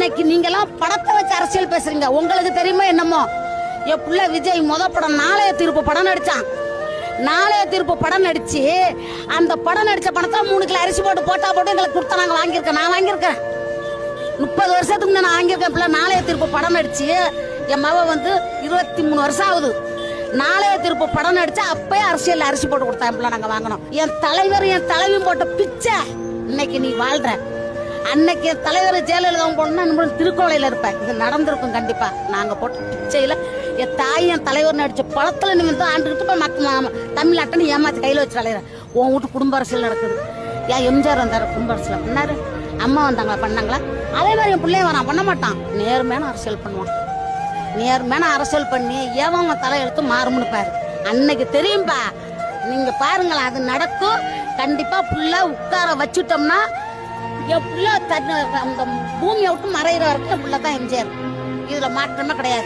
இன்னைக்கு நீங்க எல்லாம் படத்தை வச்சு அரசியல் பேசுறீங்க. உங்களுக்கு தெரியுமா என்னமோ என் புள்ள விஜய் படம் நாளைய தீர்ப்பு படம் நடிச்சான். நாளைய தீர்ப்பு படம் நடிச்சு அந்த படம் நடிச்ச பணத்தை 3 கிலோ அரிசி போட்டா போட்டு எங்களுக்கு கொடுத்தா நாங்க வாங்கியிருக்கேன். நான் வாங்கியிருக்கேன் 30 வருஷத்துக்கு முன்ன நான் வாங்கியிருக்கேன். பிள்ளை நாளைய தீர்ப்பு படம் நடிச்சு என் மவ 23 வருஷம் ஆகுது. நாளைய தீர்ப்பு படம் நடிச்சு அப்பயே அரசியல் அரிசி போட்டு கொடுத்தா பிள்ளை நாங்க வாங்கணும். என் தலைவர் என் தலைவியும் போட்ட பிச்சை இன்னைக்கு நீ வாழ்ற. அன்னைக்கு தலைவர் ஜெயலலிதா போனா திருக்கோளையில இருப்பேன். இது நடந்திருக்கும் கண்டிப்பா. நாங்க போட்ட பிச்சையில என் தாய் என் தலைவர் நடிச்ச படத்துல நீ வந்து ஆண்டுகிட்டு போய் தமிழ்நாட்டை ஏமாத்தி கையில வச்சு அலையிற. உன் வீட்டு குடும்ப அரசியல் நடக்குது. ஏன் எம்ஜிஆர் வந்தாரு குடும்ப அரசியல் பண்ணாரு, அம்மா வந்தாங்களா பண்ணாங்களா? அதே மாதிரி என் பிள்ளைய வரான் பண்ண மாட்டான். நேர்மையான அரசியல் பண்ணுவான். நேர்மையான அரசியல் பண்ணி ஏவன் தலையெழுத்து மாறும்னு பாரு. அன்னைக்கு தெரியும்பா. நீங்க பாருங்களா, அது நடக்கும் கண்டிப்பா. புள்ள உட்கார வச்சுட்டோம்னா என் புள்ள அந்த பூமியை விட்டு மறைகிற வரைக்கும் என் புள்ள தான் எம்ஜிஆர். இதுல மாற்றமே கிடையாது.